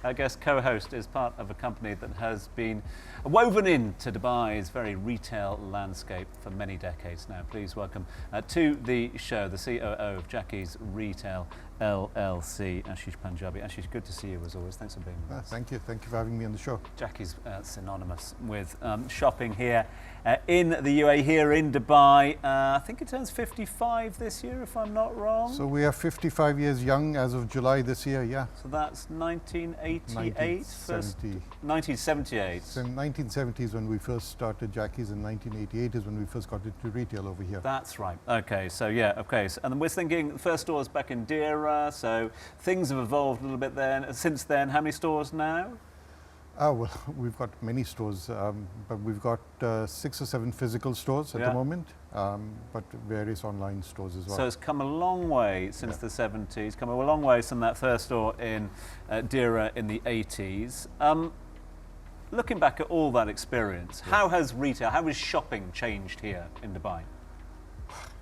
our guest co-host is part of a company that has been woven into Dubai's very retail landscape for many decades now. Please welcome to the show the COO of Jacky's Retail LLC, Ashish Punjabi. Ashish, good to see you as always. Thanks for being with us. Thank you for having me on the show. Jacky's synonymous with shopping here in the UAE, here in Dubai. I think it turns 55 this year, if I'm not wrong. So we are 55 years young as of July this year, yeah. So that's 1988? 1970. 1978. So in 1970s when we first started Jacky's, and 1988 is when we first got into retail over here. That's right. Okay, so yeah, okay. So, and then we're thinking the first store was back in Deira, so things have evolved a little bit then. Since then, how many stores now? Oh, well, we've got many stores, but we've got 6 or 7 physical stores at the moment, but various online stores as well. So it's come a long way since the 70s, come a long way from that first store in Deira in the 80s. Looking back at all that experience, how has retail, how has shopping changed here in Dubai?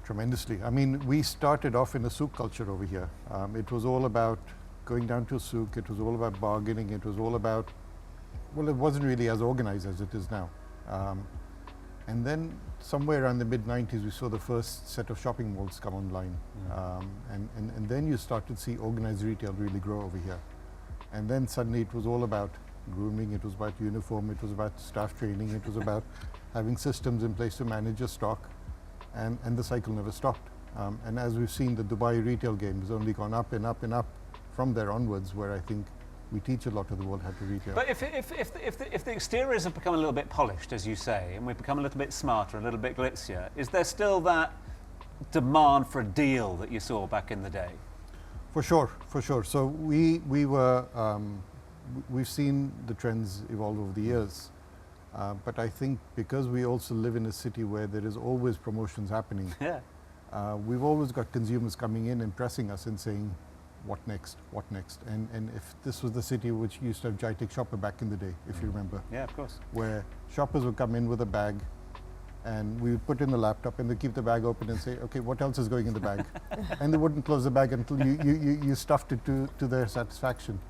Tremendously. I mean, we started off in a souk culture over here. It was all about going down to a souk, it was all about bargaining, it was all about, well, it wasn't really as organized as it is now. And then somewhere around the mid-90s, we saw the first set of shopping malls come online. And then you started to see organized retail really grow over here. And then suddenly it was all about grooming, it was about uniform, it was about staff training, it was about having systems in place to manage your stock. And the cycle never stopped. And as we've seen, the Dubai retail game has only gone up and up and up from there onwards, where I think we teach a lot of the world how to retail. But if the exteriors have become a little bit polished, as you say, and we've become a little bit smarter, a little bit glitzier, is there still that demand for a deal that you saw back in the day? For sure, for sure. So we've seen the trends evolve over the years. But I think because we also live in a city where there is always promotions happening, we've always got consumers coming in and pressing us and saying, what next, what next? And if this was the city which used to have Jacky Shopper back in the day, if you remember. Yeah, of course. Where shoppers would come in with a bag and we would put in the laptop and they'd keep the bag open and say, okay, what else is going in the bag? And they wouldn't close the bag until you stuffed it to their satisfaction.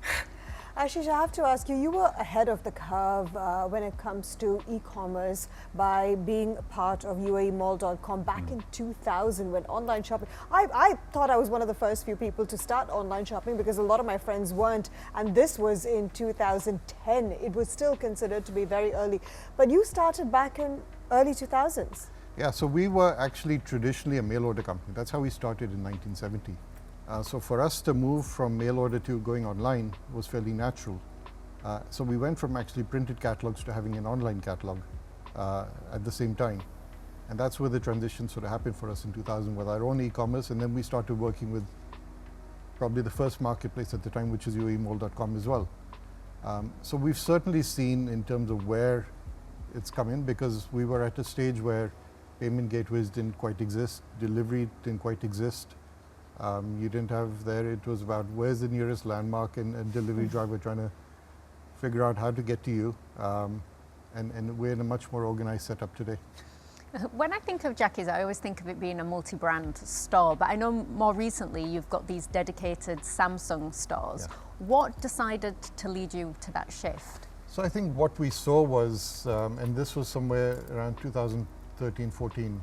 Ashish, I have to ask you, you were ahead of the curve when it comes to e-commerce by being a part of UAEmall.com back in 2000 when online shopping, I thought I was one of the first few people to start online shopping because a lot of my friends weren't, and this was in 2010. It was still considered to be very early, but you started back in early 2000s. Yeah, so we were actually traditionally a mail order company. That's how we started in 1970. So for us to move from mail order to going online was fairly natural. So we went from actually printed catalogs to having an online catalog at the same time. And that's where the transition sort of happened for us in 2000 with our own e-commerce, and then we started working with probably the first marketplace at the time, which is UAEmall.com as well. So we've certainly seen in terms of where it's come in, because we were at a stage where payment gateways didn't quite exist, delivery didn't quite exist. You didn't have there, it was about where's the nearest landmark and a delivery driver trying to figure out how to get to you. And we're in a much more organized setup today. When I think of Jacky's, I always think of it being a multi-brand store, but I know more recently you've got these dedicated Samsung stores. Yeah. What decided to lead you to that shift? So I think what we saw was, and this was somewhere around 2013-14,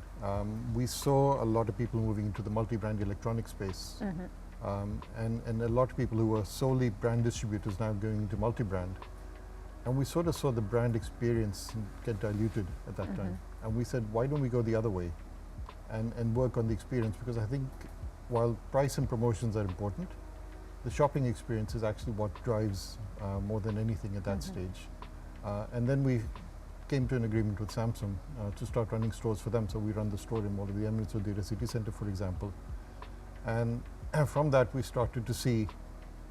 we saw a lot of people moving into the multi-brand electronic space. And a lot of people who were solely brand distributors now going into multi-brand. And we sort of saw the brand experience get diluted at that time. And we said, why don't we go the other way and work on the experience? Because I think while price and promotions are important, the shopping experience is actually what drives more than anything at that stage. And then we came to an agreement with Samsung to start running stores for them. So we run the store in Mall of the Emirates or Deira City Center, for example. And from that, we started to see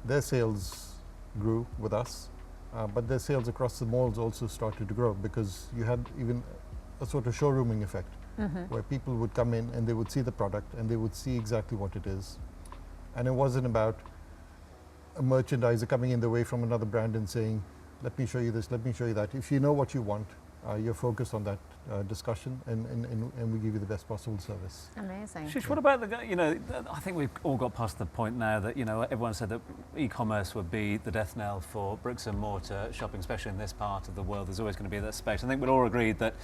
their sales grew with us, but their sales across the malls also started to grow, because you had even a sort of showrooming effect where people would come in and they would see the product and they would see exactly what it is. And it wasn't about a merchandiser coming in the way from another brand and saying, let me show you this, let me show you that. If you know what you want, you're focused on that discussion, and we give you the best possible service. Amazing. Shish, what about I think we've all got past the point now that, everyone said that e-commerce would be the death knell for bricks and mortar shopping, especially in this part of the world. There's always going to be that space. I think we'll all agree that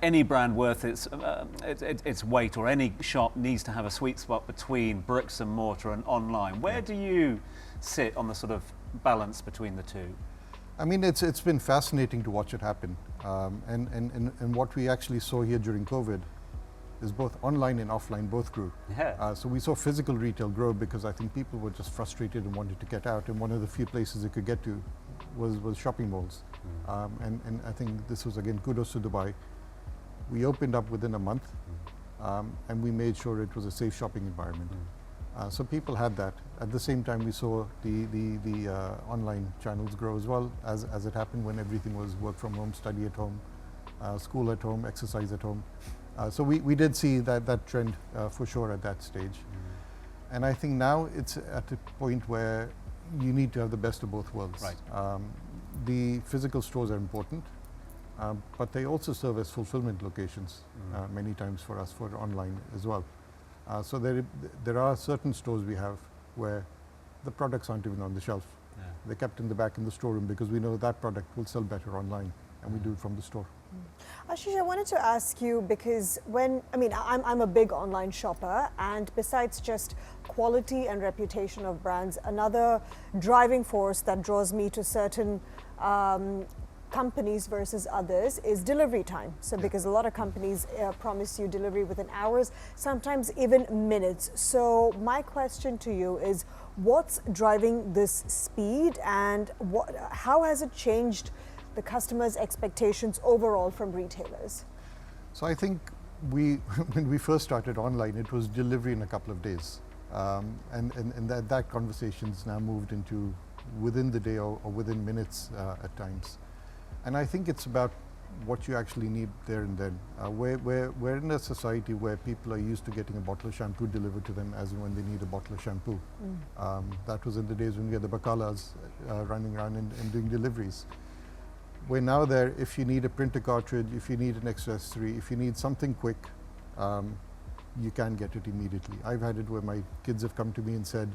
any brand worth its weight, or any shop, needs to have a sweet spot between bricks and mortar and online. Where do you sit on the sort of balance between the two? I mean, it's been fascinating to watch it happen. And what we actually saw here during COVID is both online and offline both grew. Yeah. So we saw physical retail grow because I think people were just frustrated and wanted to get out. And one of the few places they could get to was shopping malls. And I think this was, again, kudos to Dubai. We opened up within a month, and we made sure it was a safe shopping environment. So people had that. At the same time, we saw the online channels grow as well, as it happened when everything was work from home, study at home, school at home, exercise at home. So we did see that trend for sure at that stage. And I think now it's at a point where you need to have the best of both worlds. Right. The physical stores are important, but they also serve as fulfillment locations many times for us for online as well. So there are certain stores we have where the products aren't even on the shelf. Yeah. They're kept in the back in the storeroom because we know that product will sell better online, and we do it from the store. Ashish, I wanted to ask you, because I'm a big online shopper, and besides just quality and reputation of brands, another driving force that draws me to certain companies versus others is delivery time. So because a lot of companies promise you delivery within hours, sometimes even minutes. So my question to you is, what's driving this speed, and how has it changed the customers' expectations overall from retailers? So I think when we first started online, it was delivery in a couple of days. And that conversation's now moved into within the day or within minutes at times. And I think it's about what you actually need there and then. We're in a society where people are used to getting a bottle of shampoo delivered to them as and when they need a bottle of shampoo. That was in the days when we had the bakalas running around and doing deliveries. We're now there, if you need a printer cartridge, if you need an accessory, if you need something quick, you can get it immediately. I've had it where my kids have come to me and said,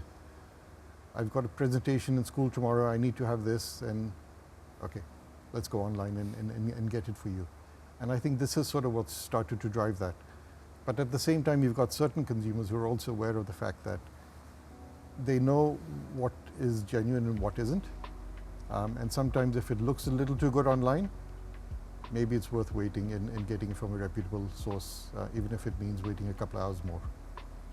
I've got a presentation in school tomorrow, I need to have this, and okay, let's go online and get it for you. And I think this is sort of what's started to drive that. But at the same time, you've got certain consumers who are also aware of the fact that they know what is genuine and what isn't. And sometimes if it looks a little too good online, maybe it's worth waiting and getting it from a reputable source, even if it means waiting a couple of hours more.